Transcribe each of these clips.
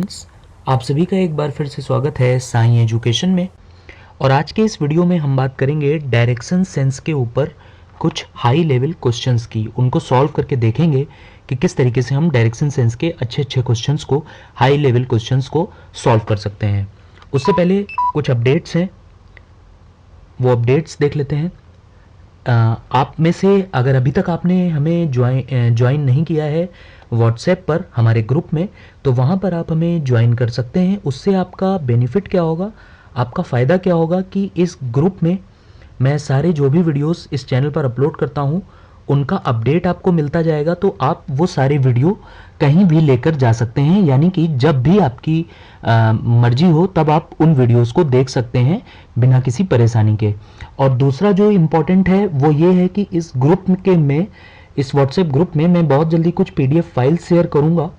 आप सभी का एक बार फिर से स्वागत है साई एजुकेशन में। और आज के इस वीडियो में हम बात करेंगे डायरेक्शन सेंस के ऊपर कुछ हाई लेवल क्वेश्चंस की। उनको सॉल्व करके देखेंगे कि किस तरीके से हम डायरेक्शन सेंस के अच्छे अच्छे क्वेश्चंस को, हाई लेवल क्वेश्चंस को सॉल्व कर सकते हैं। उससे पहले कुछ अपडेट्स हैं, वो अपडेट्स देख लेते हैं। आप में से अगर अभी तक आपने हमें ज्वाइन नहीं किया है व्हाट्सएप पर हमारे ग्रुप में, तो वहाँ पर आप हमें ज्वाइन कर सकते हैं। उससे आपका बेनिफिट क्या होगा, आपका फ़ायदा क्या होगा कि इस ग्रुप में मैं सारे जो भी वीडियोस इस चैनल पर अपलोड करता हूँ उनका अपडेट आपको मिलता जाएगा। तो आप वो सारे वीडियो कहीं भी लेकर जा सकते हैं, यानी कि जब भी आपकी मर्जी हो तब आप उन वीडियोस को देख सकते हैं बिना किसी परेशानी के। और दूसरा जो इम्पोर्टेंट है वो ये है कि इस ग्रुप के में, इस व्हाट्सएप ग्रुप में मैं बहुत जल्दी कुछ पीडीएफ फाइल शेयर करूँगा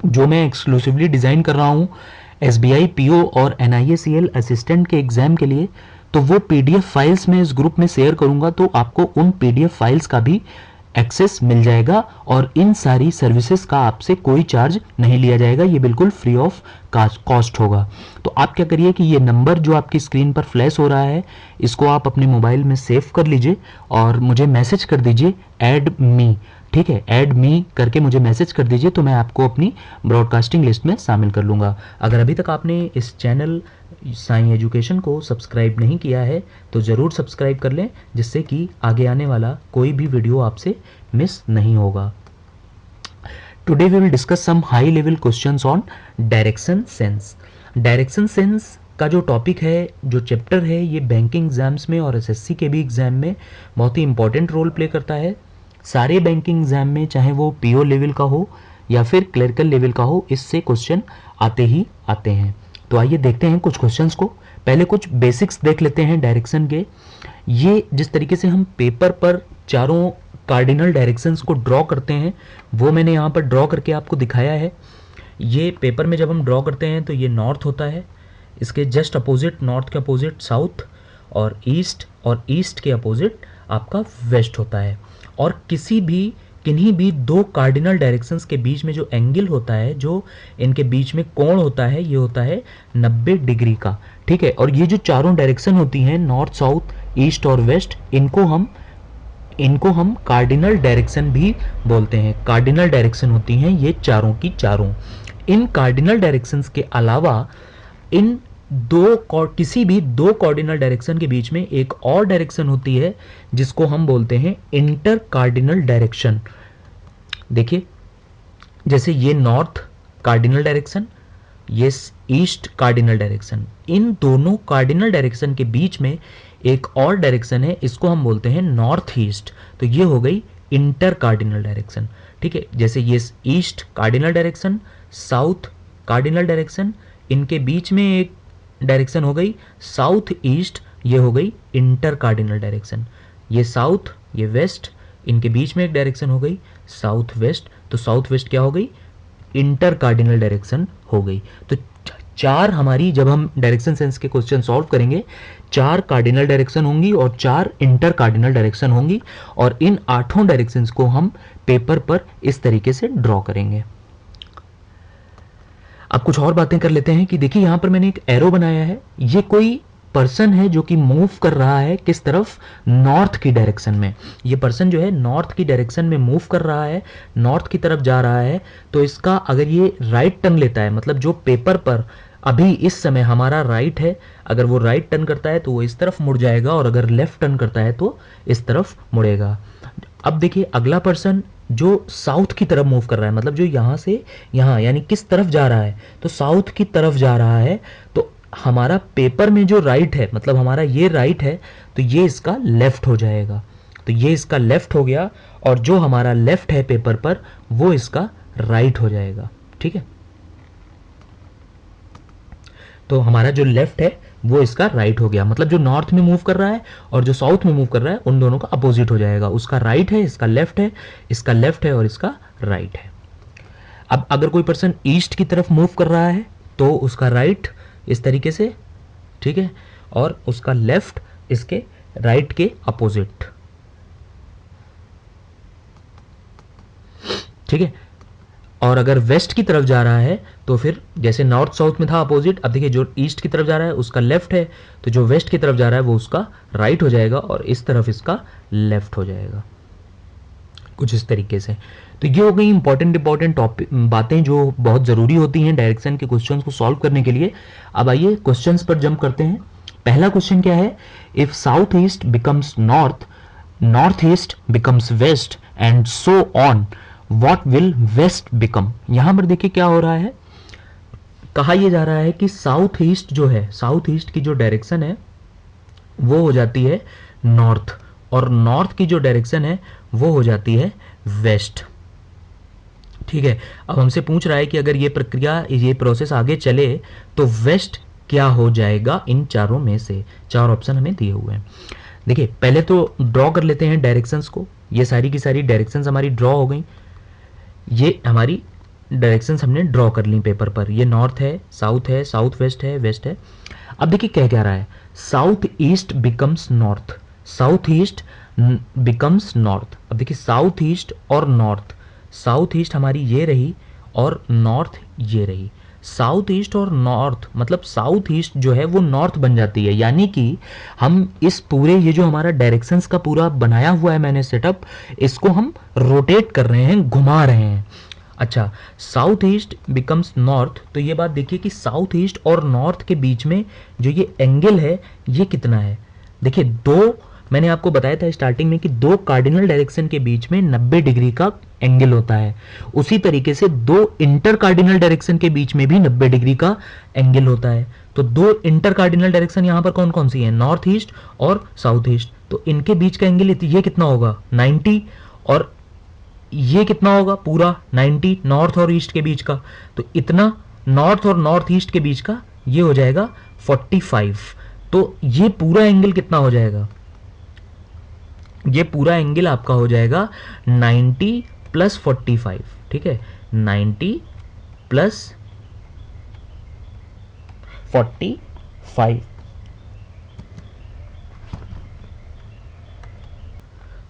जो मैं एक्सक्लूसिवली डिज़ाइन कर रहा हूँ एसबीआई पीओ और एनआईएसीएल असिस्टेंट के एग्ज़ाम के लिए। तो वो पीडीएफ फाइल्स मैं इस ग्रुप में शेयर करूँगा, तो आपको उन पीडीएफ फाइल्स का भी एक्सेस मिल जाएगा और इन सारी सर्विसेज का आपसे कोई चार्ज नहीं लिया जाएगा, ये बिल्कुल फ्री ऑफ कॉस्ट होगा। तो आप क्या करिए कि ये नंबर जो आपकी स्क्रीन पर फ्लैश हो रहा है इसको आप अपने मोबाइल में सेव कर लीजिए और मुझे मैसेज कर दीजिए ऐड मी। ठीक है, ऐड मी करके मुझे मैसेज कर दीजिए तो मैं आपको अपनी ब्रॉडकास्टिंग लिस्ट में शामिल कर लूँगा। अगर अभी तक आपने इस चैनल साई एजुकेशन को सब्सक्राइब नहीं किया है तो ज़रूर सब्सक्राइब कर लें, जिससे कि आगे आने वाला कोई भी वीडियो आपसे मिस नहीं होगा। Today we will discuss some high level questions on direction sense. Direction sense का जो टॉपिक है, जो चैप्टर है, ये बैंकिंग एग्जाम्स में और एसएससी के भी एग्जाम में बहुत ही इंपॉर्टेंट रोल प्ले करता है। सारे बैंकिंग एग्जाम में, चाहे वो पीओ लेवल का हो या फिर क्लर्कल लेवल का हो, इससे क्वेश्चन आते ही आते हैं। तो आइए देखते हैं कुछ क्वेश्चंस को। पहले कुछ बेसिक्स देख लेते हैं डायरेक्शन के। ये जिस तरीके से हम पेपर पर चारों कार्डिनल डायरेक्शंस को ड्रॉ करते हैं वो मैंने यहाँ पर ड्रॉ करके आपको दिखाया है। ये पेपर में जब हम ड्रॉ करते हैं तो ये नॉर्थ होता है, इसके जस्ट अपोजिट, नॉर्थ के अपोजिट साउथ और ईस्ट के अपोजिट आपका वेस्ट होता है। और किन्हीं भी दो कार्डिनल डायरेक्शंस के बीच में जो एंगल होता है, जो इनके बीच में कोण होता है, ये होता है 90 डिग्री का। ठीक है, और ये जो चारों डायरेक्शन होती हैं, नॉर्थ साउथ ईस्ट और वेस्ट, इनको हम कार्डिनल डायरेक्शन भी बोलते हैं। कार्डिनल डायरेक्शन होती हैं ये चारों की चारों। इन कार्डिनल डायरेक्शंस के अलावा इन किसी भी दो कार्डिनल डायरेक्शन के बीच में एक और डायरेक्शन होती है जिसको हम बोलते हैं इंटर कार्डिनल डायरेक्शन। देखिए, जैसे ये नॉर्थ कार्डिनल डायरेक्शन, ये ईस्ट कार्डिनल डायरेक्शन, इन दोनों कार्डिनल डायरेक्शन के बीच में एक और डायरेक्शन है, इसको हम बोलते हैं नॉर्थ ईस्ट। तो ये हो गई इंटर कार्डिनल डायरेक्शन। ठीक है, जैसे ये east cardinal direction, south cardinal direction, इनके बीच में एक डायरेक्शन हो गई साउथ ईस्ट, ये हो गई इंटर कार्डिनल डायरेक्शन। ये साउथ, ये वेस्ट, इनके बीच में एक डायरेक्शन हो गई साउथ वेस्ट, तो साउथ वेस्ट क्या हो गई, इंटर कार्डिनल डायरेक्शन हो गई। तो चार हमारी, जब हम डायरेक्शन सेंस के क्वेश्चन सॉल्व करेंगे, चार कार्डिनल डायरेक्शन होंगी और चार इंटर कार्डिनल डायरेक्शन होंगी, और इन आठों डायरेक्शंस को हम पेपर पर इस तरीके से ड्रॉ करेंगे। अब कुछ और बातें कर लेते हैं कि देखिए यहां पर मैंने एक एरो बनाया है, ये कोई पर्सन है जो कि मूव कर रहा है किस तरफ, नॉर्थ की डायरेक्शन में। ये पर्सन जो है नॉर्थ की डायरेक्शन में मूव कर रहा है, नॉर्थ की तरफ जा रहा है। तो इसका अगर ये राइट टर्न लेता है, मतलब जो पेपर पर अभी इस समय हमारा राइट है, अगर वो राइट टर्न करता है तो वो इस तरफ मुड़ जाएगा, और अगर लेफ्ट टर्न करता है तो इस तरफ मुड़ेगा। अब देखिए अगला पर्सन जो साउथ की तरफ मूव कर रहा है, मतलब जो यहाँ से यहाँ, यानी किस तरफ जा रहा है, तो साउथ की तरफ जा रहा है। तो हमारा पेपर में जो राइट है, मतलब हमारा ये राइट है, तो ये इसका लेफ्ट हो जाएगा। तो ये इसका लेफ्ट हो गया, और जो हमारा लेफ्ट है पेपर पर वो इसका राइट हो जाएगा। ठीक है, तो हमारा जो लेफ्ट है वो इसका राइट हो गया, मतलब जो नॉर्थ में मूव कर रहा है और जो साउथ में मूव कर रहा है उन दोनों का अपोजिट हो जाएगा। उसका राइट है, इसका लेफ्ट है, इसका लेफ्ट है और इसका राइट है। अब अगर कोई पर्सन ईस्ट की तरफ मूव कर रहा है तो उसका राइट इस तरीके से, ठीक है, और उसका लेफ्ट इसके राइट के अपोजिट। ठीक है, और अगर वेस्ट की तरफ जा रहा है तो फिर जैसे नॉर्थ साउथ में था अपोजिट, अब देखिए जो ईस्ट की तरफ जा रहा है उसका लेफ्ट है, तो जो वेस्ट की तरफ जा रहा है वो उसका राइट हो जाएगा और इस तरफ इसका लेफ्ट हो जाएगा, कुछ इस तरीके से। तो ये हो गई इंपॉर्टेंट टॉपिक बातें जो बहुत ज़रूरी होती हैं डायरेक्शन के क्वेश्चंस को सॉल्व करने के लिए। अब आइए क्वेश्चंस पर जंप करते हैं। पहला क्वेश्चन क्या है, if south east becomes north, north east becomes west and so on, what will west become. यहां पर देखिए क्या हो रहा है, कहा यह जा रहा है कि साउथ ईस्ट जो है, साउथ ईस्ट की जो डायरेक्शन है वो हो जाती है नॉर्थ, और नॉर्थ की जो डायरेक्शन है वो हो जाती है वेस्ट। ठीक है, अब हमसे पूछ रहा है कि अगर ये प्रक्रिया, ये प्रोसेस आगे चले तो वेस्ट क्या हो जाएगा इन चारों में से। चार ऑप्शन हमें दिए हुए हैं। देखिए पहले तो ड्रॉ कर लेते हैं डायरेक्शंस को। ये सारी की सारी डायरेक्शंस हमारी ड्रॉ हो गई। ये हमारी डायरेक्शंस हमने ड्रॉ कर ली पेपर पर। ये नॉर्थ है, साउथ वेस्ट है, वेस्ट है। अब देखिए क्या रहा है, south east becomes north, south east becomes north. अब देखिए साउथ ईस्ट और नॉर्थ, साउथ ईस्ट हमारी ये रही और नॉर्थ ये रही। साउथ ईस्ट और नॉर्थ मतलब साउथ ईस्ट जो है वो नॉर्थ बन जाती है, यानी कि हम इस पूरे, ये जो हमारा डायरेक्शंस का पूरा बनाया हुआ है मैंने सेटअप, इसको हम रोटेट कर रहे हैं, घुमा रहे हैं। अच्छा, साउथ ईस्ट बिकम्स नॉर्थ, तो ये बात देखिए कि साउथ ईस्ट और नॉर्थ के बीच में जो ये एंगल है ये कितना है। देखिए दो, मैंने आपको बताया था स्टार्टिंग में कि दो कार्डिनल डायरेक्शन के बीच में 90 डिग्री का एंगल होता है। उसी तरीके से दो इंटर कार्डिनल डायरेक्शन के बीच में भी 90 डिग्री का एंगल होता है। तो दो इंटर कार्डिनल डायरेक्शन यहां पर कौन कौन सी है, नॉर्थ ईस्ट और साउथ ईस्ट। तो इनके बीच का एंगल ये कितना होगा 90, और ये कितना होगा पूरा 90 नॉर्थ और ईस्ट के बीच का। तो इतना नॉर्थ और नॉर्थ ईस्ट के बीच का ये हो जाएगा 45। तो ये पूरा एंगल कितना हो जाएगा, ये पूरा एंगल आपका हो जाएगा 90 प्लस 45। ठीक है, 90 प्लस 45,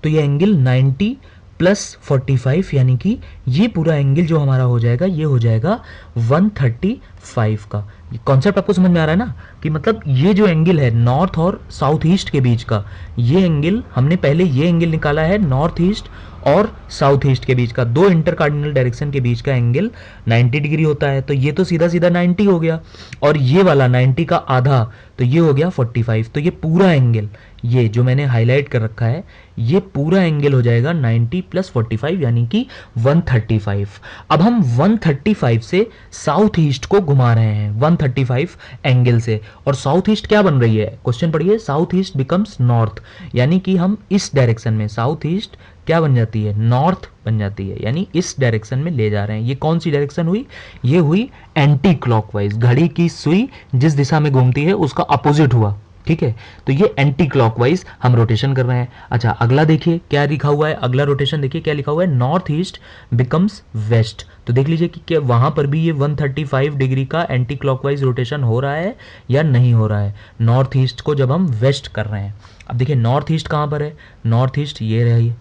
तो ये एंगल 90 प्लस 45 यानी कि ये पूरा एंगल जो हमारा हो जाएगा ये हो जाएगा 135 का। कॉन्सेप्ट आपको समझ में आ रहा है ना, कि मतलब ये जो एंगल है नॉर्थ और साउथ ईस्ट के बीच का, ये एंगल हमने पहले ये एंगल निकाला है नॉर्थ ईस्ट और साउथ ईस्ट के बीच का, दो इंटर कार्डिनल डायरेक्शन के बीच का एंगल 90 डिग्री होता है। तो ये तो सीधा सीधा 90 हो गया, और ये वाला 90 का आधा, तो ये हो गया 45। तो ये पूरा एंगल, ये जो मैंने हाईलाइट कर रखा है, ये पूरा एंगल हो जाएगा 90 प्लस 45 यानी कि 135। अब हम 135 से साउथ ईस्ट को घुमा रहे हैं 135 एंगल से, और साउथ ईस्ट क्या बन रही है, क्वेश्चन पढ़िए, साउथ ईस्ट बिकम्स नॉर्थ, यानी कि हम इस डायरेक्शन में साउथ ईस्ट क्या बन जाती है, नॉर्थ बन जाती है, यानी इस डायरेक्शन में ले जा रहे हैं। ये कौन सी डायरेक्शन हुई, ये हुई एंटी क्लॉकवाइज, घड़ी की सुई जिस दिशा में घूमती है उसका अपोजिट हुआ। ठीक है, तो ये एंटी क्लॉकवाइज हम रोटेशन कर रहे हैं। अच्छा, अगला देखिए क्या लिखा हुआ है, अगला रोटेशन देखिए क्या लिखा हुआ है, नॉर्थ ईस्ट बिकम्स वेस्ट। तो देख लीजिए कि क्या वहां पर भी ये 135 डिग्री का एंटी क्लॉकवाइज रोटेशन हो रहा है या नहीं हो रहा है, नॉर्थ ईस्ट को जब हम वेस्ट कर रहे हैं। अब देखिए नॉर्थ ईस्ट कहां पर है, नॉर्थ ईस्ट ये रही,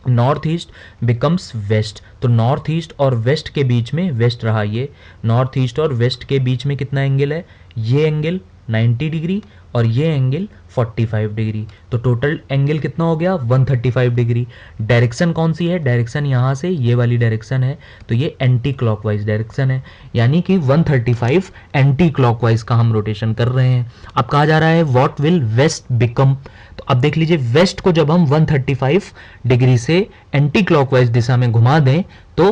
नॉर्थ ईस्ट बिकम्स वेस्ट, तो नॉर्थ ईस्ट और वेस्ट के बीच में वेस्ट रहा, ये नॉर्थ ईस्ट और वेस्ट के बीच में कितना एंगल है, ये एंगल 90 डिग्री और ये एंगल 45 डिग्री। तो टोटल एंगल कितना हो गया 135 डिग्री। डायरेक्शन कौन सी है, डायरेक्शन यहाँ से ये वाली डायरेक्शन है, तो ये एंटी क्लॉकवाइज डायरेक्शन है, यानी कि 135 एंटी क्लॉकवाइज का हम रोटेशन कर रहे हैं। अब कहा जा रहा है व्हाट विल वेस्ट बिकम। तो अब देख लीजिए वेस्ट को जब हम 135 डिग्री से एंटी क्लॉकवाइज दिशा में घुमा दें तो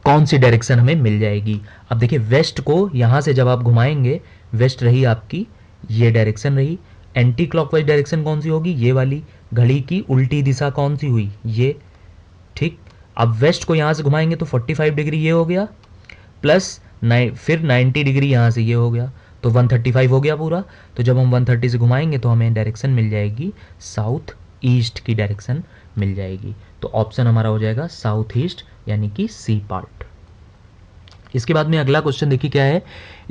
कौन सी डायरेक्शन हमें मिल जाएगी। अब देखिए वेस्ट को यहां से जब आप घुमाएंगे, वेस्ट रही आपकी ये डायरेक्शन रही, एंटी क्लॉकवाइज डायरेक्शन कौन सी होगी, ये वाली, घड़ी की उल्टी दिशा कौन सी हुई, ये। ठीक, अब वेस्ट को यहां से घुमाएंगे तो 45 डिग्री ये हो गया, प्लस फिर 90 डिग्री यहां से ये हो गया, तो 135 हो गया पूरा। तो जब हम 130 से घुमाएंगे तो हमें डायरेक्शन मिल जाएगी साउथ ईस्ट की डायरेक्शन मिल जाएगी। तो ऑप्शन हमारा हो जाएगा साउथ ईस्ट यानी कि सी पार्ट। इसके बाद में अगला क्वेश्चन देखिए क्या है,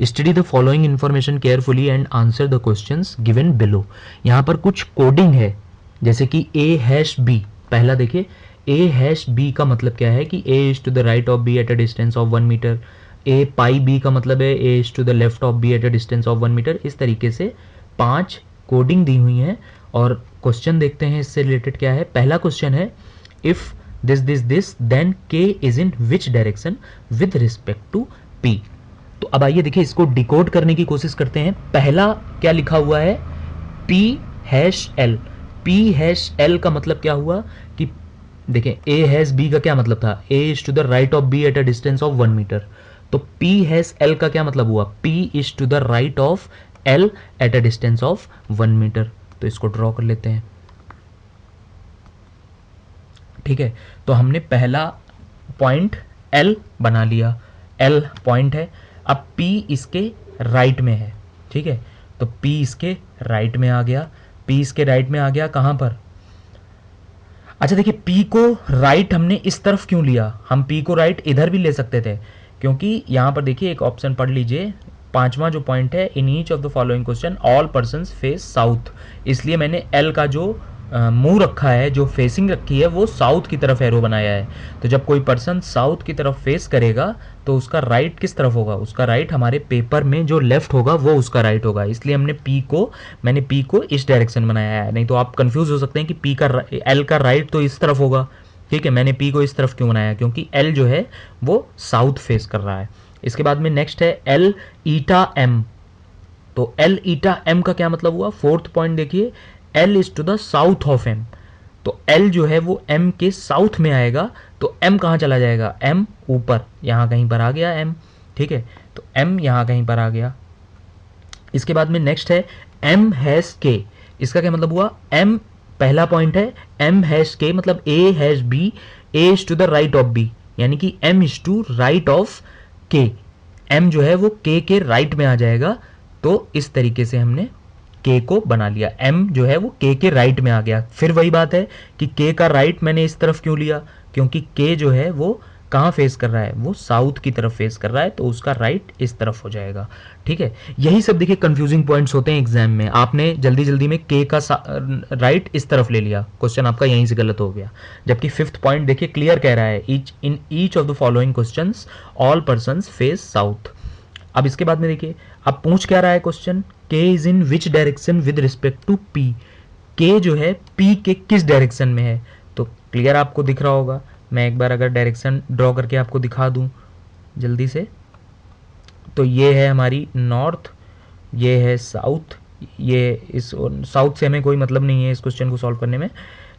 study the following information carefully and answer the questions given below. यहाँ पर कुछ कोडिंग है, जैसे कि A#B, पहला देखिए ए हैश बी का मतलब क्या है कि A is to the right of B at a distance of 1 meter, A pi B का मतलब है A is to the left of B at a distance of 1 meter. इस तरीके से 5 कोडिंग दी हुई हैं और क्वेश्चन देखते हैं इससे रिलेटेड क्या है। पहला क्वेश्चन है if this then K is in which direction with respect to P. तो अब आइए देखिए इसको डिकोड करने की कोशिश करते हैं। पहला क्या लिखा हुआ है, P hash L. P hash L का मतलब क्या हुआ कि देखें A हैश B का क्या मतलब था, A is to the right of B at a distance of 1 metre. तो P हैश एल का क्या मतलब हुआ, P is to the right of L at a distance of 1 metre. तो इसको ड्रॉ कर लेते हैं। ठीक है, तो हमने पहला पॉइंट L बना लिया, L पॉइंट है। अब P इसके राइट में है। ठीक है, तो P इसके राइट में आ गया, P इसके राइट में आ गया कहाँ पर। अच्छा देखिए P को राइट हमने इस तरफ क्यों लिया, हम P को राइट इधर भी ले सकते थे, क्योंकि यहाँ पर देखिए एक ऑप्शन पढ़ लीजिए, पांचवा जो पॉइंट है, in each of the following question all persons face south. इसलिए मैंने एल का जो मुंह रखा है, जो फेसिंग रखी है, वो साउथ की तरफ एरो बनाया है। तो जब कोई पर्सन साउथ की तरफ फेस करेगा तो उसका राइट किस तरफ होगा, उसका राइट हमारे पेपर में जो लेफ्ट होगा वो उसका राइट होगा। इसलिए मैंने पी को इस डायरेक्शन बनाया है। नहीं तो आप कंफ्यूज हो सकते हैं कि पी का एल का राइट तो इस तरफ होगा। ठीक है, मैंने पी को इस तरफ क्यों बनाया, क्योंकि एल जो है वो साउथ फेस कर रहा है। इसके बाद में नेक्स्ट है एल ईटा एम। तो एल ईटा एम का क्या मतलब हुआ, फोर्थ पॉइंट देखिए, L is to the south of M. तो एल जो है वो एम के साउथ में आएगा, तो एम कहाँ चला जाएगा, एम ऊपर, यहाँ कहीं पर आ गया एम। ठीक है, तो एम यहाँ कहीं पर आ गया। इसके बाद में नेक्स्ट है एम हैश के। इसका क्या मतलब हुआ, एम पहला पॉइंट है, एम हैश के मतलब A hash B, A is to the right of B, यानी कि M is to right of K. M जो है वो के राइट में आ जाएगा। तो इस तरीके से हमने के को बना लिया, एम जो है वो के राइट में आ गया। फिर वही बात है कि के का राइट मैंने इस तरफ क्यों लिया, क्योंकि के जो है वो कहाँ फेस कर रहा है, वो साउथ की तरफ फेस कर रहा है, तो उसका राइट इस तरफ हो जाएगा। ठीक है, यही सब देखिए कंफ्यूजिंग पॉइंट्स होते हैं एग्जाम में। आपने जल्दी जल्दी में के का राइट इस तरफ ले लिया, क्वेश्चन आपका यहीं से गलत हो गया। जबकि फिफ्थ पॉइंट देखिए क्लियर कह रहा है, in each of the following questions all persons face south. अब इसके बाद में देखिए, अब पूछ क्या रहा है question, K is in which direction with respect to P. K जो है पी के किस डायरेक्शन में है, तो क्लियर आपको दिख रहा होगा। मैं एक बार अगर डायरेक्शन ड्रॉ करके आपको दिखा दूं जल्दी से, तो ये है हमारी नॉर्थ, ये है साउथ। ये इस साउथ से हमें कोई मतलब नहीं है इस क्वेश्चन को सॉल्व करने में,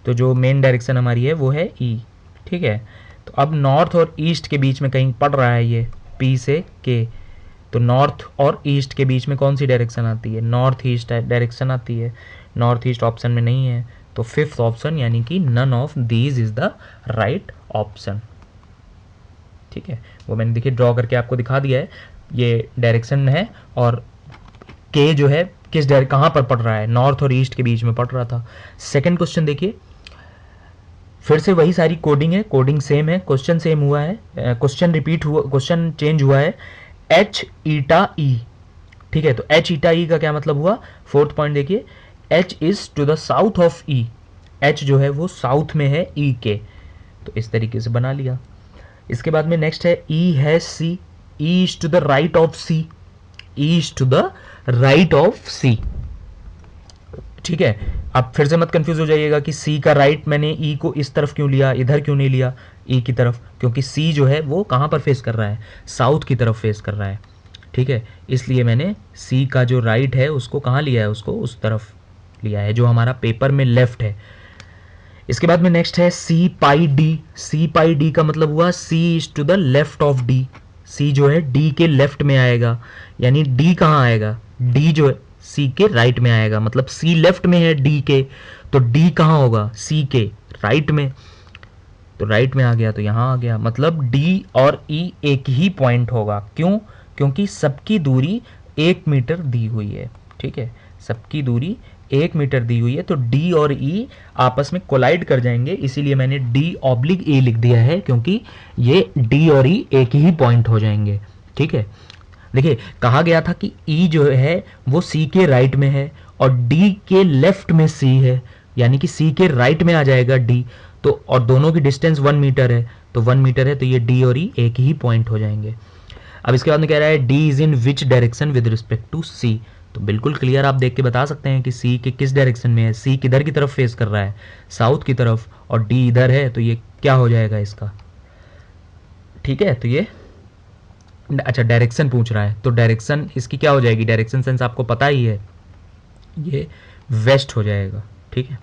तो जो मेन डायरेक्शन हमारी है वो है ई। ठीक है, तो अब नॉर्थ और ईस्ट के बीच में कहीं पड़ रहा है ये पी से के, तो नॉर्थ और ईस्ट के बीच में कौन सी डायरेक्शन आती है, नॉर्थ ईस्ट डायरेक्शन आती है। नॉर्थ ईस्ट ऑप्शन में नहीं है, तो फिफ्थ ऑप्शन यानी कि none of these is the right option. ठीक है, वो मैंने देखिए ड्रॉ करके आपको दिखा दिया है, ये डायरेक्शन है और के जो है किस कहाँ पर पड़ रहा है, नॉर्थ और ईस्ट के बीच में पड़ रहा था। सेकंड क्वेश्चन देखिए, फिर से वही सारी कोडिंग है, कोडिंग सेम है, क्वेश्चन सेम हुआ है, क्वेश्चन रिपीट हुआ, क्वेश्चन चेंज हुआ है, एच ईटा ई। ठीक है, तो एच ईटा ई का क्या मतलब हुआ, फोर्थ पॉइंट देखिए, H is to the south of E. H जो है वो साउथ में है ई के, तो इस तरीके से बना लिया। इसके बाद में नेक्स्ट है ई है C, E is to the right of C, E is to the right of C. ठीक है, आप फिर से मत कंफ्यूज हो जाइएगा कि सी का राइट मैंने ई को इस तरफ क्यों लिया, इधर क्यों नहीं लिया ई की तरफ, क्योंकि सी जो है वो कहाँ पर फेस कर रहा है, साउथ की तरफ फेस कर रहा है। ठीक है, इसलिए मैंने सी का जो राइट है उसको कहाँ लिया है, उसको उस तरफ लिया है जो हमारा पेपर में लेफ्ट है। इसके बाद में नेक्स्ट है सी पाई डी। सी पाई डी का मतलब हुआ C is to the left of D. C जो है डी के लेफ्ट में आएगा, यानी डी कहाँ आएगा, डी जो है सी के राइट में आएगा, मतलब सी लेफ्ट में है डी के, तो डी कहाँ होगा, सी के राइट में, तो राइट में आ गया तो यहाँ आ गया, मतलब डी और ई एक ही पॉइंट होगा। क्यों, क्योंकि सबकी दूरी 1 मीटर दी हुई है। ठीक है, सबकी दूरी 1 मीटर दी हुई है, तो डी और ई आपस में कोलाइड कर जाएंगे, इसीलिए मैंने डी ऑब्लिक ए लिख दिया है, क्योंकि ये डी और ई एक ही पॉइंट हो जाएंगे। ठीक है, देखिए कहा गया था कि ई जो है वो सी के राइट में है और डी के लेफ्ट में सी है, यानी कि सी के राइट में आ जाएगा डी, तो और दोनों की डिस्टेंस 1 मीटर है, तो 1 मीटर है, तो ये डी और ई एक ही पॉइंट हो जाएंगे। अब इसके बाद में कह रहा है D is in which direction with respect to C. तो बिल्कुल क्लियर आप देख के बता सकते हैं कि सी के किस डायरेक्शन में है। सी किधर की तरफ फेस कर रहा है, साउथ की तरफ, और डी इधर है, तो ये क्या हो जाएगा इसका, ठीक है। तो ये अच्छा डायरेक्शन पूछ रहा है, तो डायरेक्शन इसकी क्या हो जाएगी, डायरेक्शन सेंस आपको पता ही है, ये वेस्ट हो जाएगा, ठीक है।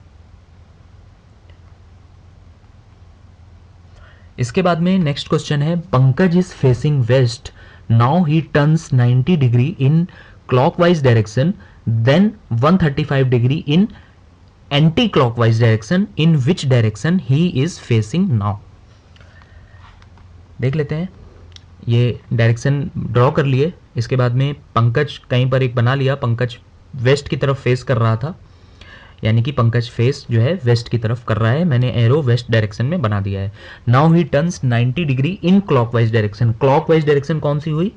इसके बाद में नेक्स्ट क्वेश्चन है, Pankaj is facing west, now he turns 90 degree in clockwise direction, then 135 degree in anti clockwise direction, in which direction he is facing now. देख लेते हैं, ये डायरेक्शन ड्रॉ कर लिए। इसके बाद में पंकज कहीं पर एक बना लिया, पंकज वेस्ट की तरफ फेस कर रहा था, यानी कि पंकज फेस जो है वेस्ट की तरफ कर रहा है, मैंने एरो वेस्ट डायरेक्शन में बना दिया है। Now he turns 90 degree in clockwise direction. Clockwise direction कौन सी हुई,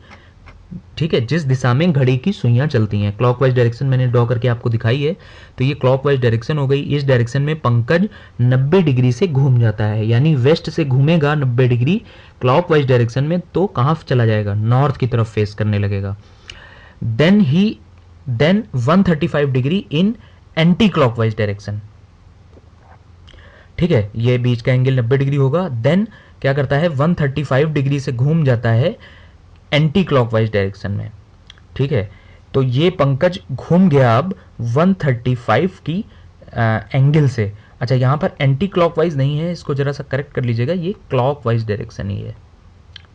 ठीक है, जिस दिशा में घड़ी की सुइयां चलती हैं, क्लॉकवाइज डायरेक्शन मैंने ड्रॉ करके आपको दिखाई है, तो ये क्लॉकवाइज डायरेक्शन हो गई। इस डायरेक्शन में पंकज 90 डिग्री से घूम जाता है, यानी वेस्ट से घूमेगा 90 डिग्री क्लॉकवाइज डायरेक्शन में, तो कहाँ चला जाएगा, नॉर्थ की तरफ फेस करने लगेगा। Then 135 degree in anti clockwise direction, ठीक है, ये बीच का एंगल 90 डिग्री होगा। देन क्या करता है, 135 डिग्री से घूम जाता है एंटी क्लॉकवाइज डायरेक्शन में, ठीक है। तो ये पंकज घूम गया अब 135 की एंगल से। अच्छा यहाँ पर एंटी क्लॉकवाइज नहीं है, इसको जरा सा करेक्ट कर लीजिएगा, ये क्लॉकवाइज डायरेक्शन ही है,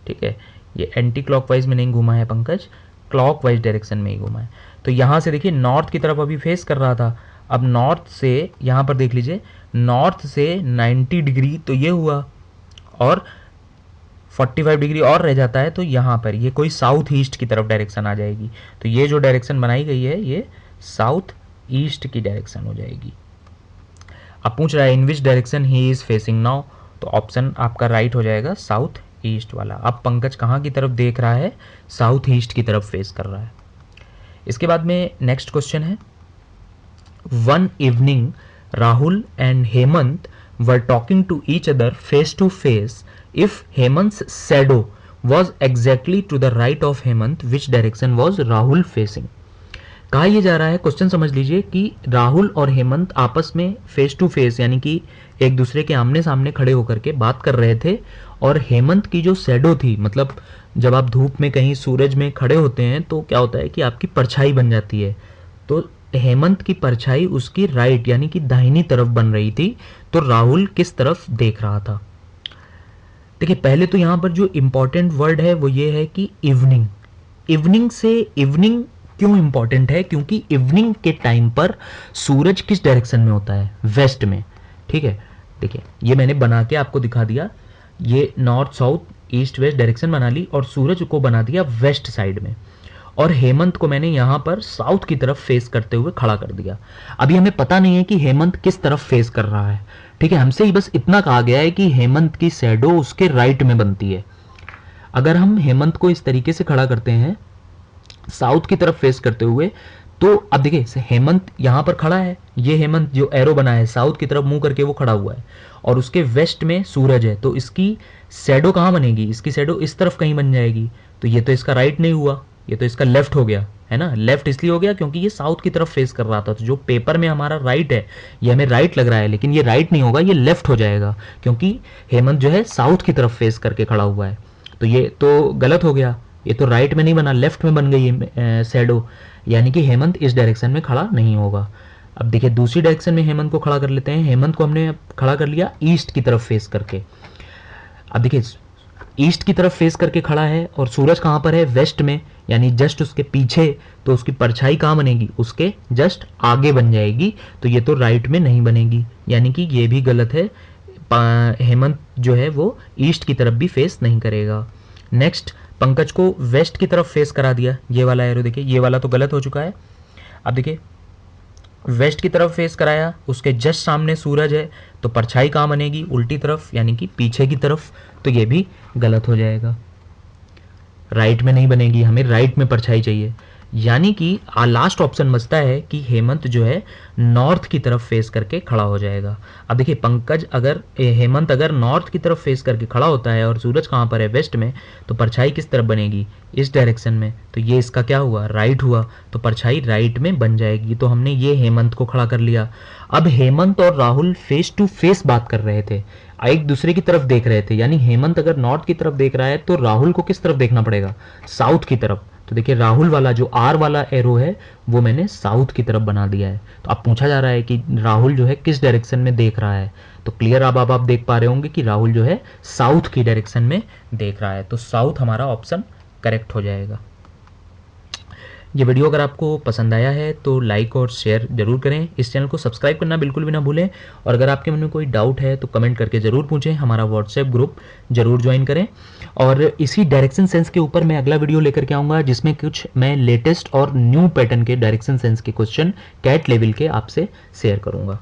ठीक है। ये एंटी क्लॉकवाइज में नहीं घूमा है पंकज, क्लॉकवाइज डायरेक्शन में ही घूमा है। तो यहाँ से देखिए नॉर्थ की तरफ अभी फेस कर रहा था, अब नॉर्थ से यहाँ पर देख लीजिए, नॉर्थ से 90 डिग्री तो ये हुआ, और 45 डिग्री और रह जाता है, तो यहाँ पर ये कोई साउथ ईस्ट की तरफ डायरेक्शन आ जाएगी। तो ये जो डायरेक्शन बनाई गई है ये साउथ ईस्ट की डायरेक्शन हो जाएगी। अब पूछ रहा है in which direction he is facing now, तो ऑप्शन आपका राइट हो जाएगा साउथ ईस्ट वाला। अब पंकज कहाँ की तरफ देख रहा है, साउथ ईस्ट की तरफ फेस कर रहा है। इसके बाद में नेक्स्ट क्वेश्चन है, one evening Rahul and Hemant were talking to each other face to face, if Hemant's shadow was exactly to the right of Hemant, which direction was Rahul facing. कहा यह जा रहा है, क्वेश्चन समझ लीजिए कि राहुल और हेमंत आपस में फेस टू फेस यानी कि एक दूसरे के आमने सामने खड़े होकर के बात कर रहे थे, और हेमंत की जो शैडो थी, मतलब जब आप धूप में कहीं सूरज में खड़े होते हैं तो क्या होता है कि आपकी परछाई बन जाती है, तो हेमंत की परछाई उसकी राइट यानी कि दाहिनी तरफ बन रही थी, तो राहुल किस तरफ देख रहा था। देखिए पहले तो यहाँ पर जो इंपॉर्टेंट वर्ड है वो ये है कि इवनिंग। इवनिंग से, इवनिंग क्यों इंपॉर्टेंट है, क्योंकि इवनिंग के टाइम पर सूरज किस डायरेक्शन में होता है, वेस्ट में, ठीक है। देखिए ये मैंने बना के आपको दिखा दिया, ये north south east west direction बना ली और सूरज को बना दिया वेस्ट साइड में, और हेमंत को मैंने यहाँ पर साउथ की तरफ फेस करते हुए खड़ा कर दिया। अभी हमें पता नहीं है कि हेमंत किस तरफ फेस कर रहा है, ठीक है, हमसे ही बस इतना कहा गया है कि हेमंत की शैडो उसके राइट में बनती है। अगर हम हेमंत को इस तरीके से खड़ा करते हैं साउथ की तरफ फेस करते हुए, तो अब देखिए हेमंत यहाँ पर खड़ा है, ये हेमंत जो एरो बना है साउथ की तरफ मुंह करके वो खड़ा हुआ है, और उसके वेस्ट में सूरज है, तो इसकी शैडो कहाँ बनेगी, इसकी शैडो इस तरफ कहीं बन जाएगी। तो ये तो इसका राइट नहीं हुआ, ये तो इसका लेफ्ट हो गया, है ना। लेफ्ट इसलिए हो गया क्योंकि ये साउथ की तरफ फेस कर रहा था, तो जो पेपर में हमारा राइट है ये हमें राइट लग रहा है, लेकिन ये राइट नहीं होगा, ये लेफ्ट हो जाएगा, क्योंकि हेमंत जो है साउथ की तरफ फेस करके खड़ा हुआ है। तो ये तो गलत हो गया, ये तो राइट में नहीं बना, लेफ्ट में बन गई शैडो, यानी कि हेमंत इस डायरेक्शन में खड़ा नहीं होगा। अब देखिए दूसरी डायरेक्शन में हेमंत को खड़ा कर लेते हैं। हेमंत को हमने खड़ा कर लिया ईस्ट की तरफ फेस करके। अब देखिए ईस्ट की तरफ फेस करके खड़ा है और सूरज कहाँ पर है, वेस्ट में, यानी जस्ट उसके पीछे, तो उसकी परछाई कहाँ बनेगी, उसके जस्ट आगे बन जाएगी, तो ये तो राइट में नहीं बनेगी, यानी कि ये भी गलत है। हेमंत जो है वो ईस्ट की तरफ भी फेस नहीं करेगा। नेक्स्ट पंकज को वेस्ट की तरफ फेस करा दिया, ये वाला एरो देखिए, ये वाला तो गलत हो चुका है। अब देखिए वेस्ट की तरफ फेस कराया, उसके जस्ट सामने सूरज है, तो परछाई कहाँ बनेगी, उल्टी तरफ, यानी कि पीछे की तरफ, तो ये भी गलत हो जाएगा, राइट में नहीं बनेगी, हमें राइट में परछाई चाहिए। यानी कि लास्ट ऑप्शन बचता है कि हेमंत जो है नॉर्थ की तरफ फेस करके खड़ा हो जाएगा। अब देखिए पंकज अगर हेमंत अगर नॉर्थ की तरफ फेस करके खड़ा होता है और सूरज कहाँ पर है, वेस्ट में, तो परछाई किस तरफ बनेगी, इस डायरेक्शन में। तो ये इसका क्या हुआ, राइट हुआ, तो परछाई राइट में बन जाएगी। तो हमने ये हेमंत को खड़ा कर लिया। अब हेमंत और राहुल फेस टू फेस बात कर रहे थे, एक दूसरे की तरफ देख रहे थे, यानी हेमंत अगर नॉर्थ की तरफ देख रहा है तो राहुल को किस तरफ देखना पड़ेगा, साउथ की तरफ। तो देखिए राहुल वाला जो आर वाला एरो है वो मैंने साउथ की तरफ बना दिया है। तो अब पूछा जा रहा है कि राहुल जो है किस डायरेक्शन में देख रहा है, तो क्लियर अब आप देख पा रहे होंगे कि राहुल जो है साउथ की डायरेक्शन में देख रहा है। तो साउथ हमारा ऑप्शन करेक्ट हो जाएगा। ये वीडियो अगर आपको पसंद आया है तो लाइक और शेयर जरूर करें, इस चैनल को सब्सक्राइब करना बिल्कुल भी ना भूलें, और अगर आपके मन में कोई डाउट है तो कमेंट करके ज़रूर पूछें, हमारा व्हाट्सएप ग्रुप जरूर ज्वाइन करें। और इसी डायरेक्शन सेंस के ऊपर मैं अगला वीडियो लेकर के आऊँगा जिसमें कुछ मैं लेटेस्ट और न्यू पैटर्न के डायरेक्शन सेंस के क्वेश्चन कैट लेवल के आपसे शेयर करूँगा।